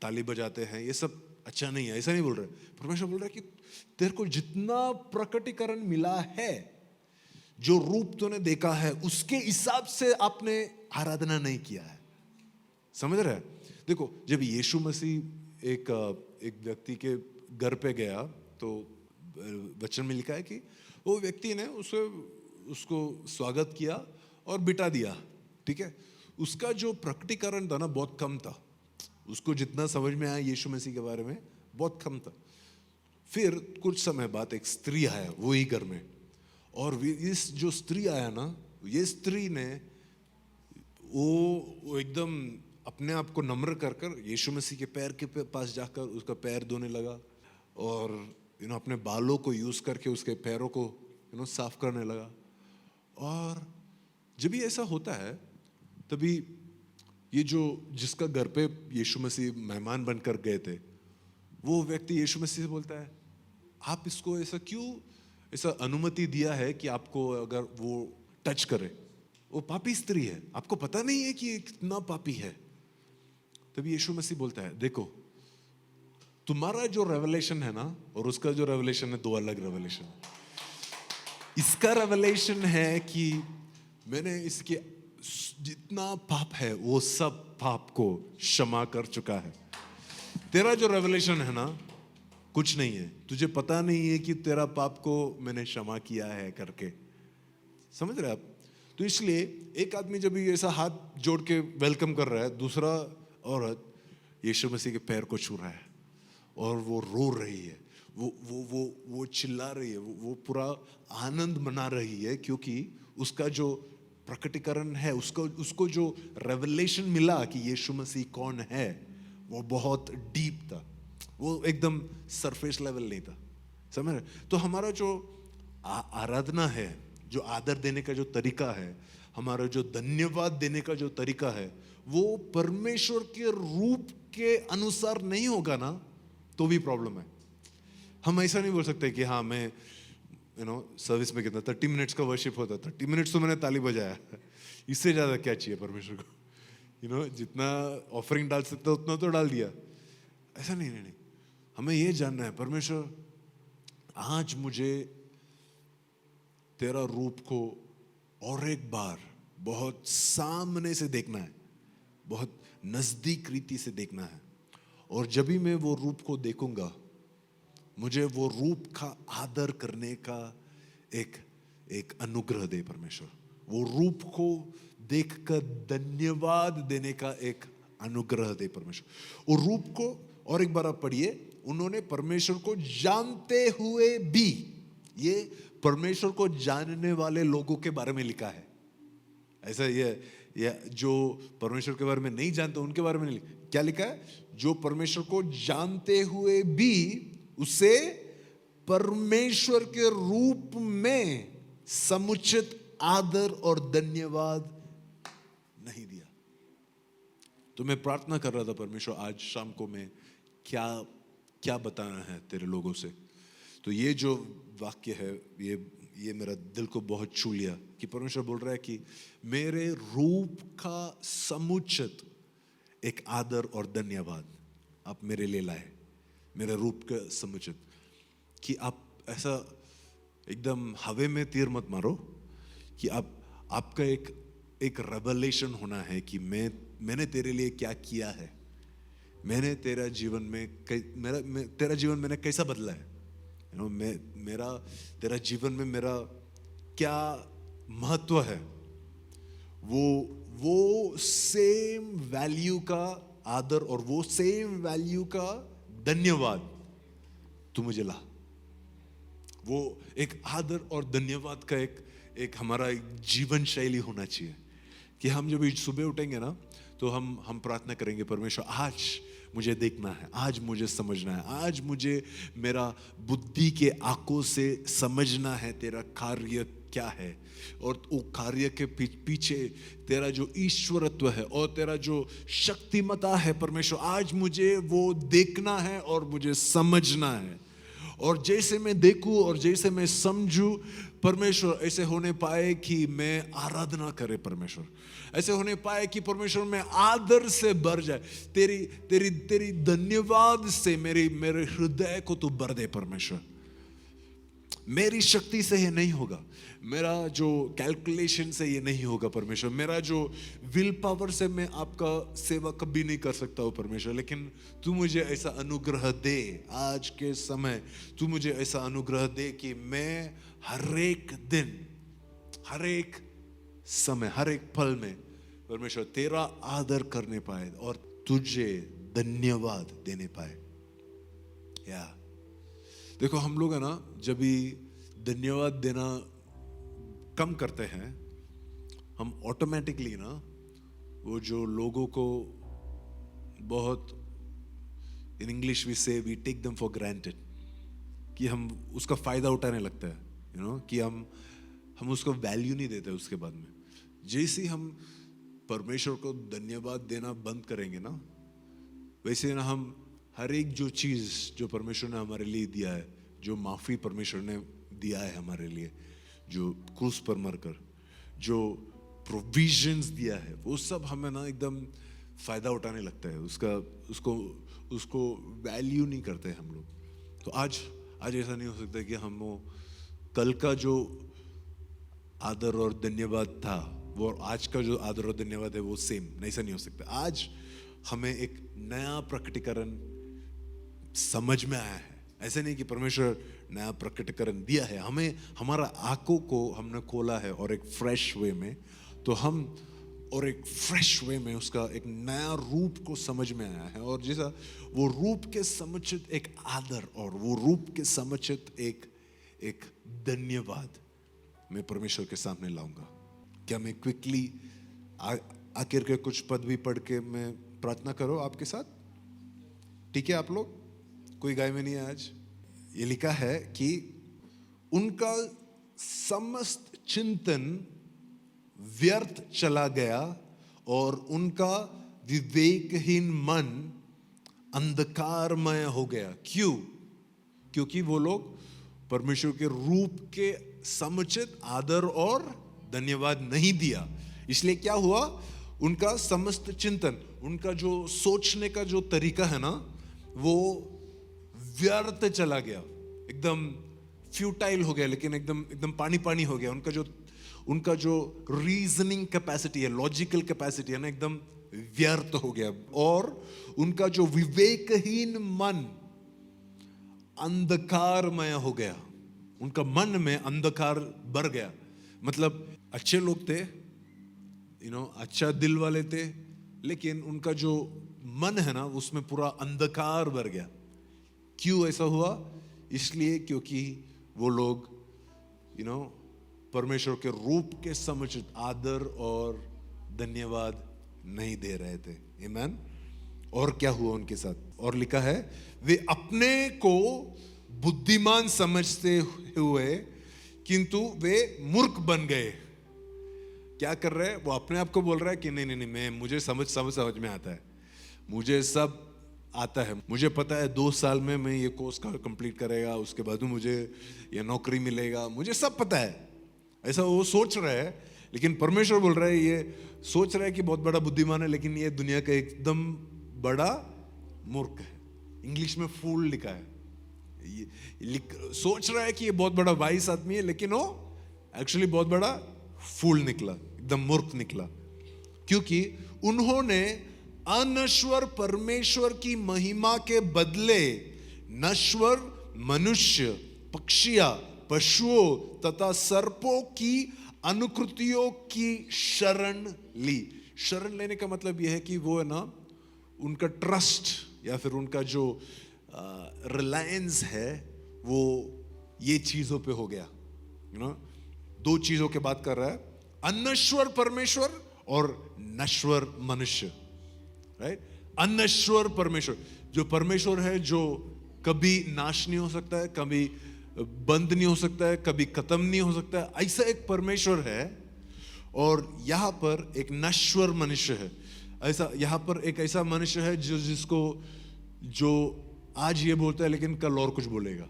Speaker 3: ताली बजाते हैं, ये सब अच्छा नहीं है, ऐसा नहीं बोल रहे। परमेश्वर बोल रहा है कि तेरे को जितना प्रकटीकरण मिला है, जो रूप तूने देखा है, उसके हिसाब से आपने आराधना नहीं किया है। समझ रहे हैं? देखो, जब यीशु मसीह एक व्यक्ति के घर पे गया तो वचन में लिखा है कि वो व्यक्ति ने उसको स्वागत किया और बिठा दिया, ठीक है। उसका जो प्रकटीकरण था ना, बहुत कम था। उसको जितना समझ में आया यीशु मसीह के बारे में, बहुत कम था। फिर कुछ समय बाद एक स्त्री आया वही घर में, और इस जो स्त्री आया ना, ये स्त्री ने वो एकदम अपने आप को नम्र कर यीशु मसीह के पैर के पास जाकर उसका पैर धोने लगा, और अपने बालों को यूज करके उसके पैरों को साफ करने लगा। और जब भी ऐसा होता है, तभी ये जो जिसका घर पे यीशु मसीह मेहमान बनकर गए थे, वो व्यक्ति यीशु मसीह से बोलता है, आप इसको ऐसा क्यों ऐसा अनुमति दिया है कि आपको अगर वो टच करे? वो पापी स्त्री है, आपको पता नहीं है कि ये कितना पापी है? तभी यीशु मसीह बोलता है, देखो, तुम्हारा जो रेवलेशन है ना, और उसका जो रेवलेशन है, दो अलग रेवलेशन है। इसका रेवलेशन है कि मैंने इसके जितना पाप है वो सब पाप को क्षमा कर चुका है। तेरा जो रेवलेशन है ना, कुछ नहीं है, तुझे पता नहीं है कि तेरा पाप को मैंने क्षमा किया है करके। समझ रहे आप? तो इसलिए एक आदमी जब ये ऐसा हाथ जोड़ के वेलकम कर रहा है, दूसरा औरत यीशु मसीह के पैर को छू रहा है और वो रो रही है, वो चिल्ला रही है, वो पूरा आनंद मना रही है, क्योंकि उसका जो प्रकटीकरण है, उसको जो रेवलेशन मिला कि यीशु मसीह कौन है, वो बहुत डीप था, वो एकदम सरफेस लेवल नहीं था। समझ रहे? तो हमारा जो आराधना है, जो आदर देने का जो तरीका है, हमारा जो धन्यवाद देने का जो तरीका है, वो परमेश्वर के रूप के अनुसार नहीं होगा ना, तो भी प्रॉब्लम है। हम ऐसा नहीं बोल सकते कि हाँ, मैं सर्विस में कितना 30 मिनट्स का वर्शिप होता, 30 मिनट्स तो मैंने ताली बजाया, इससे ज्यादा क्या चाहिए परमेश्वर को? जितना ऑफरिंग डाल सकता उतना तो डाल दिया। ऐसा नहीं, हमें ये जानना है, परमेश्वर, आज मुझे तेरा रूप को और एक बार बहुत सामने से देखना है, बहुत नजदीक रीति से देखना है। और जब भी मैं वो रूप को देखूंगा, मुझे वो रूप का आदर करने का एक अनुग्रह दे परमेश्वर। वो रूप को देखकर धन्यवाद देने का एक अनुग्रह दे परमेश्वर। वो रूप को और एक बार आप पढ़िए, उन्होंने परमेश्वर को जानते हुए भी, ये परमेश्वर को जानने वाले लोगों के बारे में लिखा है। ऐसा ये जो परमेश्वर के बारे में नहीं जानते उनके बारे में नहीं लिखा। क्या लिखा है? जो परमेश्वर को जानते हुए भी उसे परमेश्वर के रूप में समुचित आदर और धन्यवाद नहीं दिया। तो मैं प्रार्थना कर रहा था, परमेश्वर आज शाम को मैं क्या बताना है तेरे लोगों से। तो ये जो वाक्य है, ये मेरा दिल को बहुत छू लिया कि परमेश्वर बोल रहा है कि मेरे रूप का समुचित एक आदर और धन्यवाद आप मेरे लिए लाए। मेरे रूप का समुचित, कि आप ऐसा एकदम हवे में तीर मत मारो, कि आपका एक रेवलेशन होना है कि मैंने तेरे लिए क्या किया है, मैंने तेरा जीवन में तेरा जीवन मैंने कैसा बदला है, मेरा तेरा जीवन में मेरा क्या महत्व है। वो सेम वैल्यू का आदर और वो सेम वैल्यू का धन्यवाद तू मुझे ला। वो एक आदर और धन्यवाद का एक हमारा जीवन शैली होना चाहिए कि हम जब सुबह उठेंगे ना, तो हम प्रार्थना करेंगे, परमेश्वर आज मुझे देखना है, आज मुझे समझना है, आज मुझे मेरा बुद्धि के आंखों से समझना है तेरा कार्य क्या है, और वो कार्य के पीछे तेरा जो ईश्वरत्व है और तेरा जो शक्तिमता है परमेश्वर, आज मुझे वो देखना है और मुझे समझना है। और जैसे मैं देखूं और जैसे मैं समझूं परमेश्वर, ऐसे होने पाए कि मैं आराधना करे परमेश्वर, ऐसे होने पाए कि परमेश्वर में आदर से भर जाए, तेरी धन्यवाद से मेरे हृदय को तू भर दे परमेश्वर। मेरी शक्ति से ये नहीं होगा, मेरा जो कैलकुलेशन से ये नहीं होगा परमेश्वर, मेरा जो विल पावर से मैं आपका सेवा कभी नहीं कर सकता हूँ परमेश्वर, लेकिन तू मुझे ऐसा अनुग्रह दे आज के समय, तू मुझे ऐसा अनुग्रह दे कि मैं हर एक दिन, हर एक समय, हर एक पल में परमेश्वर तेरा आदर करने पाए और तुझे धन्यवाद देने पाए। या देखो, हम लोग है ना, जब भी धन्यवाद देना कम करते हैं, हम ऑटोमेटिकली ना वो जो लोगों को बहुत, in English we say we take them for granted, कि हम उसका फायदा उठाने लगता है, कि हम उसको वैल्यू नहीं देते। उसके बाद में जैसे हम परमेश्वर को धन्यवाद देना बंद करेंगे ना, वैसे ना हम हर एक जो चीज़ जो परमेश्वर ने हमारे लिए दिया है, जो माफ़ी परमेश्वर ने दिया है हमारे लिए, जो क्रूस पर मरकर जो प्रोविजंस दिया है, वो सब हमें ना एकदम फ़ायदा उठाने लगता है, उसको वैल्यू नहीं करते हम लोग। तो आज ऐसा नहीं हो सकता कि हम वो कल का जो आदर और धन्यवाद था वो आज का जो आदर और धन्यवाद है वो सेम, ऐसा नहीं हो सकता। आज हमें एक नया प्रकटीकरण समझ में आया है। ऐसे नहीं कि परमेश्वर नया प्रकटीकरण दिया है, हमें हमारा आंखों को हमने खोला है और एक फ्रेश वे में, तो हम और एक फ्रेश वे में उसका एक नया रूप को समझ में आया है। और जैसा वो रूप के समुचित एक आदर और वो रूप के समुचित एक धन्यवाद मैं परमेश्वर के सामने लाऊंगा। क्या मैं क्विकली आखिर के कुछ पद भी पढ़ के मैं प्रार्थना करो आपके साथ? ठीक है आप लोग? कोई गाय में नहीं है आज। ये लिखा है कि उनका समस्त चिंतन व्यर्थ चला गया और उनका विवेकहीन मन अंधकारमय हो गया। क्यों? क्योंकि वो लोग परमेश्वर के रूप के समुचित आदर और धन्यवाद नहीं दिया। इसलिए क्या हुआ? उनका समस्त चिंतन, उनका जो सोचने का जो तरीका है ना, वो व्यर्थ चला गया, एकदम फ्यूटाइल हो गया, लेकिन एकदम पानी पानी हो गया। उनका जो रीजनिंग कैपेसिटी है, लॉजिकल कैपेसिटी है ना, एकदम व्यर्थ हो गया और उनका जो विवेकहीन मन अंधकारमय हो गया। उनका मन में अंधकार भर गया। मतलब अच्छे लोग थे, अच्छा दिल वाले थे, लेकिन उनका जो मन है ना उसमें पूरा अंधकार भर गया। क्यों ऐसा हुआ? इसलिए क्योंकि वो लोग परमेश्वर के रूप के समुचित आदर और धन्यवाद नहीं दे रहे थे। आमीन। और क्या हुआ उनके साथ? और लिखा है वे अपने को बुद्धिमान समझते हुए किंतु वे मूर्ख बन गए। क्या कर रहे हैं? वो अपने आप को बोल रहा है कि नहीं मैं मुझे समझ में आता है, मुझे सब आता है, मुझे पता है 2 साल में मैं ये कोर्स कंप्लीट करेगा, उसके बाद मुझे ये नौकरी मिलेगा, मुझे सब पता है। ऐसा वो सोच रहा है, लेकिन परमेश्वर बोल रहा है ये सोच रहा है कि बहुत बड़ा बुद्धिमान है, लेकिन ये दुनिया का एकदम बड़ा मूर्ख है। इंग्लिश में फूल लिखा है। सोच रहा है कि ये बहुत बड़ा वाइस आदमी है, लेकिन वो एक्चुअली बहुत बड़ा फूल निकला, एकदम मूर्ख निकला। क्योंकि उन्होंने अनश्वर परमेश्वर की महिमा के बदले नश्वर मनुष्य, पक्षियां, पशुओं तथा सर्पों की अनुकृतियों की शरण ली। शरण लेने का मतलब यह है कि वो है ना, उनका ट्रस्ट या फिर उनका जो रिलायंस है वो ये चीजों पे हो गया। 2 चीजों के बात कर रहा है, अनश्वर परमेश्वर और नश्वर मनुष्य। राइट? अनश्वर परमेश्वर, जो परमेश्वर है जो कभी नाश नहीं हो सकता है, कभी बंद नहीं हो सकता है, कभी खत्म नहीं हो सकता है, ऐसा एक परमेश्वर है। और यहां पर एक नश्वर मनुष्य है। ऐसा यहां पर एक ऐसा मनुष्य है जो आज ये बोलता है लेकिन कल और कुछ बोलेगा।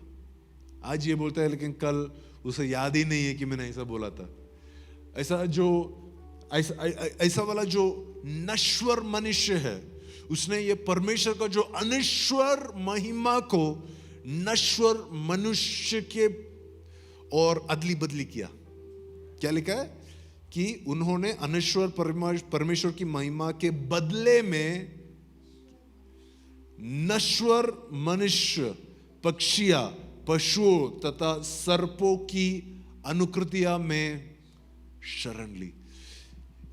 Speaker 3: आज ये बोलता है लेकिन कल उसे याद ही नहीं है कि मैंने ऐसा बोला था। ऐसा वाला जो नश्वर मनुष्य है, उसने ये परमेश्वर का जो अनश्वर महिमा को नश्वर मनुष्य के और अदली बदली किया। क्या लिखा है? कि उन्होंने अनश्वर परमेश्वर की महिमा के बदले में नश्वर मनुष्य, पक्षियां, पशुओं तथा सर्पों की अनुकृतियां में शरण ली।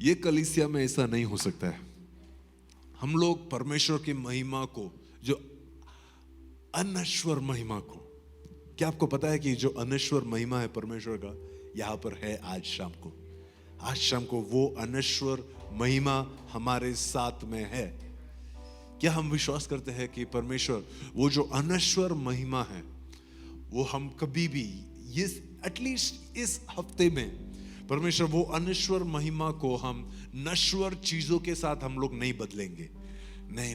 Speaker 3: ये कलीसिया में ऐसा नहीं हो सकता है। हम लोग परमेश्वर की महिमा को, जो अनश्वर महिमा को, क्या आपको पता है कि जो अनश्वर महिमा है परमेश्वर का यहां पर है आज शाम को वो अनश्वर महिमा हमारे साथ में है। क्या हम विश्वास करते हैं कि परमेश्वर वो जो अनश्वर महिमा है वो हम कभी भी एटलीस्ट इस हफ्ते में परमेश्वर वो अनश्वर महिमा को हम नश्वर चीजों के साथ हम लोग नहीं बदलेंगे। नहीं।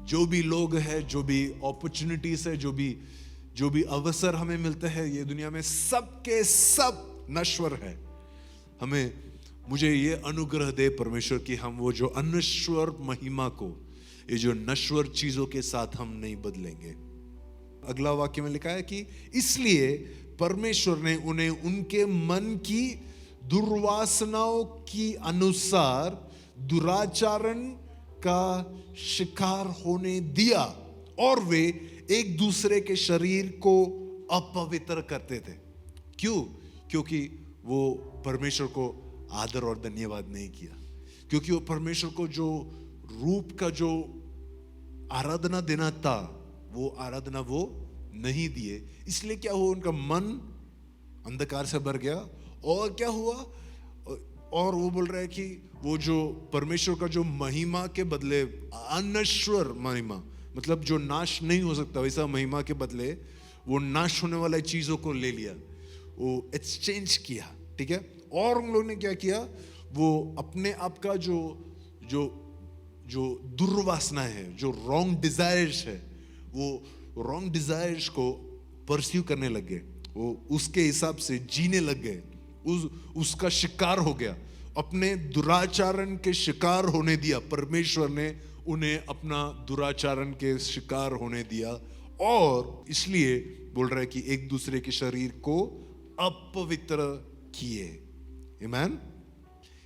Speaker 3: जो भी लोग हैं, जो भी अपॉर्चुनिटीज है, जो भी अवसर हमें मिलते हैं ये दुनिया में, सबके सब नश्वर है। मुझे ये अनुग्रह दे परमेश्वर कि हम वो जो अनश्वर महिमा को ये जो नश्वर चीजों के साथ हम नहीं बदलेंगे। अगला वाक्य में लिखा है कि इसलिए परमेश्वर ने उन्हें उनके मन की दुर्वासनाओं की अनुसार दुराचरण का शिकार होने दिया और वे एक दूसरे के शरीर को अपवित्र करते थे। क्यों? क्योंकि वो परमेश्वर को आदर और धन्यवाद नहीं किया। क्योंकि वो परमेश्वर को जो रूप का जो आराधना देना था वो आराधना वो नहीं दिए। इसलिए क्या हुआ? उनका मन अंधकार से भर गया। और क्या हुआ? और वो बोल रहा है कि वो जो परमेश्वर का जो महिमा के बदले अनश्वर महिमा, मतलब जो नाश नहीं हो सकता वैसा महिमा के बदले वो नाश होने वाली चीजों को ले लिया, वो एक्सचेंज किया। ठीक है? और उन लोगों ने क्या किया? वो अपने आप का जो दुर्वासना है, जो रॉन्ग डिजायर्स है, वो रॉन्ग डिजायर्स को परस्यू करने लग गए। वो उसके हिसाब से जीने लग गए, उसका शिकार हो गया, अपने दुराचरण के शिकार होने दिया। परमेश्वर ने उन्हें अपना दुराचरण के शिकार होने दिया और इसलिए बोल रहा है कि एक दूसरे के शरीर को अपवित्र किए। आमीन।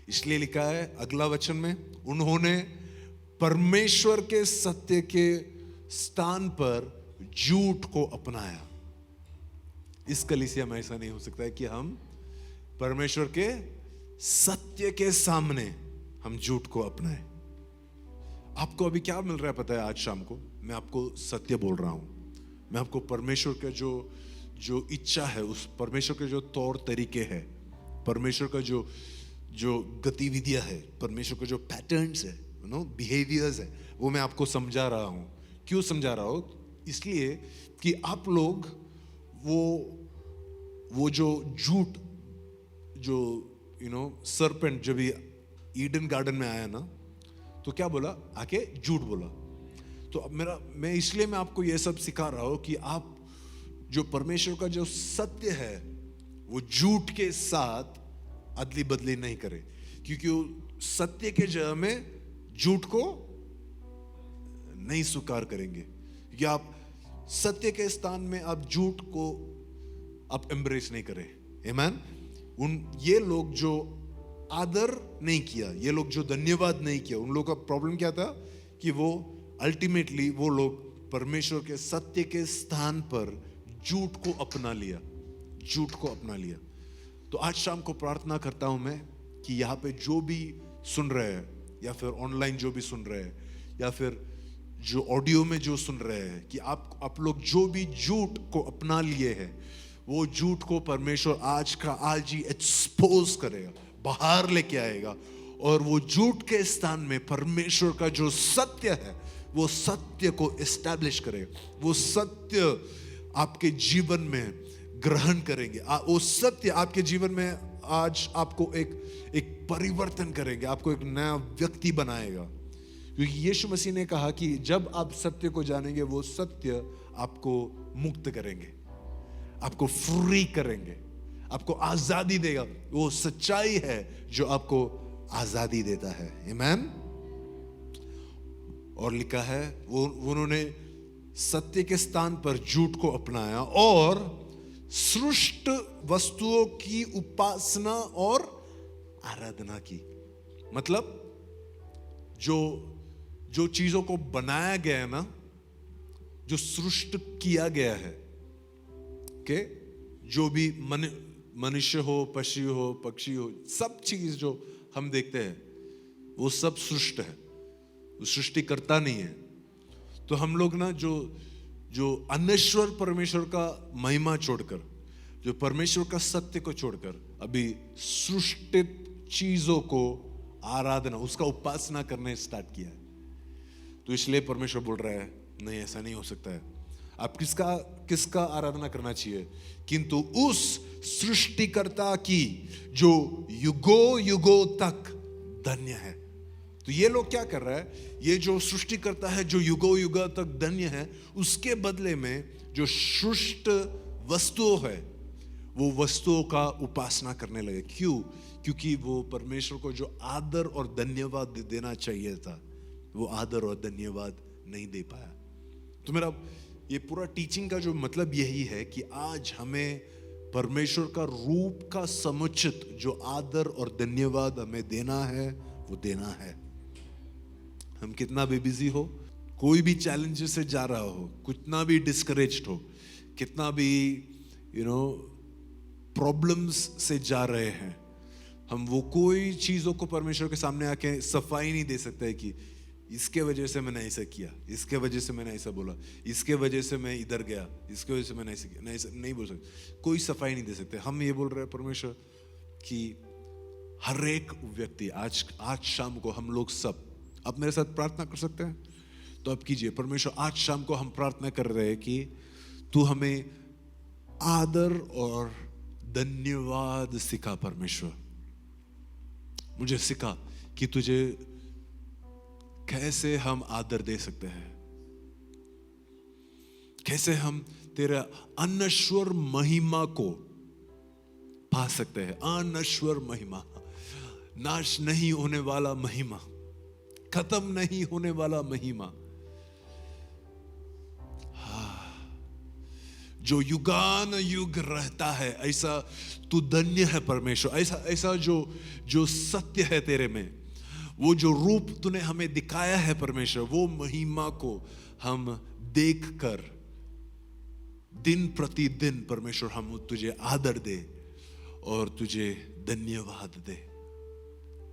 Speaker 3: इसलिए लिखा है अगला वचन में, उन्होंने परमेश्वर के सत्य के स्थान पर झूठ को अपनाया। इस कलीसिया में ऐसा नहीं हो सकता है कि हम परमेश्वर के सत्य के सामने हम झूठ को अपनाएं। आपको अभी क्या मिल रहा है पता है? आज शाम को मैं आपको सत्य बोल रहा हूं। मैं आपको परमेश्वर का जो इच्छा है, उस परमेश्वर के जो तौर तरीके हैं, परमेश्वर का जो गतिविधियां है, परमेश्वर का जो पैटर्न्स है, बिहेवियर्स है, वो मैं आपको समझा रहा हूं। क्यों समझा रहा हूं? इसलिए कि आप लोग वो जो झूठ, जो सरपेंट जब ईडन गार्डन में आया ना, तो क्या बोला? आके झूठ बोला। तो अब मैं आपको ये सब सिखा रहा हूं कि आप जो परमेश्वर का जो सत्य है वो झूठ के साथ अदली बदली नहीं करे, क्योंकि वो सत्य के जगह में झूठ को नहीं स्वीकार करेंगे। क्योंकि आप सत्य के स्थान में आप झूठ को आप एम्ब्रेस नहीं करें। आमीन। ये लोग जो आदर नहीं किया, ये लोग जो धन्यवाद नहीं किया, उन लोगों का प्रॉब्लम क्या था? कि वो अल्टीमेटली वो लोग परमेश्वर के सत्य के स्थान पर झूठ को अपना लिया, झूठ को अपना लिया। तो आज शाम को प्रार्थना करता हूं मैं कि यहाँ पे जो भी सुन रहे हैं, या फिर ऑनलाइन जो भी सुन रहे हैं, या फिर जो ऑडियो में जो सुन रहे हैं, कि आप लोग जो भी झूठ को अपना लिए हैं, वो झूठ को परमेश्वर आज ही एक्सपोज करेगा, बाहर लेके आएगा, और वो झूठ के स्थान में परमेश्वर का जो सत्य है वो सत्य को एस्टैब्लिश करेगा। वो सत्य आपके जीवन में ग्रहण करेंगे। वो सत्य आपके जीवन में आज आपको एक परिवर्तन करेंगे, आपको एक नया व्यक्ति बनाएगा। क्योंकि यीशु मसीह ने कहा कि जब आप सत्य को जानेंगे, वो सत्य आपको मुक्त करेंगे, आपको फ्री करेंगे, आपको आजादी देगा। वो सच्चाई है जो आपको आजादी देता है। आमीन। और लिखा है उन्होंने सत्य के स्थान पर झूठ को अपनाया और सृष्ट वस्तुओं की उपासना और आराधना की। मतलब जो चीजों को बनाया गया है ना, जो सृष्ट किया गया है, के जो भी मनुष्य हो, पशु हो, पक्षी हो, सब चीज जो हम देखते हैं वो सब सृष्ट है, वो सृष्टिकर्ता नहीं है। तो हम लोग ना जो अनश्वर परमेश्वर का महिमा छोड़कर, जो परमेश्वर का सत्य को छोड़कर अभी सृष्टित चीजों को आराधना, उसका उपासना करने स्टार्ट किया है। तो इसलिए परमेश्वर बोल रहा है नहीं, ऐसा नहीं हो सकता है। आप किसका आराधना करना चाहिए? किंतु उस सृष्टिकर्ता की जो युगों युगों तक धन्य है। तो ये लोग क्या कर रहा है? ये जो सृष्टिकर्ता है जो युगों युगों तक धन्य है, उसके बदले में जो सृष्ट वस्तुओं है, वो वस्तुओं का उपासना करने लगे। क्यों? क्योंकि वो परमेश्वर को जो आदर और धन्यवाद देना चाहिए था, वो आदर और धन्यवाद नहीं दे पाया। तो मेरा ये पूरा टीचिंग का जो मतलब यही है कि आज हमें परमेश्वर का रूप का समुचित जो आदर और धन्यवाद हमें देना है, वो देना है। हम कितना भी बिजी हो, कोई भी चैलेंज से जा रहा हो, कितना भी डिस्करेज्ड हो, कितना भी प्रॉब्लम्स से जा रहे हैं, हम वो कोई चीजों को परमेश्वर के सामने आके सफाई नहीं दे सकते कि इसके वजह से मैंने ऐसा किया, इसके वजह से मैंने ऐसा बोला, इसके वजह से मैं इधर गया, इसके वजह से मैंने ऐसा किया, नहीं बोल सकते। कोई सफाई नहीं दे सकते। हम ये बोल रहे हैं परमेश्वर कि हर एक व्यक्ति आज शाम को हम लोग सब, आप मेरे साथ प्रार्थना कर सकते हैं तो आप कीजिए। परमेश्वर आज शाम को हम प्रार्थना कर रहे हैं कि तू हमें आदर और धन्यवाद सिखा। परमेश्वर मुझे सिखा कि तुझे कैसे हम आदर दे सकते हैं, कैसे हम तेरा अनश्वर महिमा को पा सकते हैं। अनश्वर महिमा, नाश नहीं होने वाला महिमा, खत्म नहीं होने वाला महिमा, जो युगान युग रहता है, ऐसा तू धन्य है परमेश्वर। ऐसा ऐसा जो सत्य है तेरे में, वो जो रूप तूने हमें दिखाया है परमेश्वर, वो महिमा को हम देखकर दिन प्रतिदिन परमेश्वर हम तुझे आदर दे और तुझे धन्यवाद दे।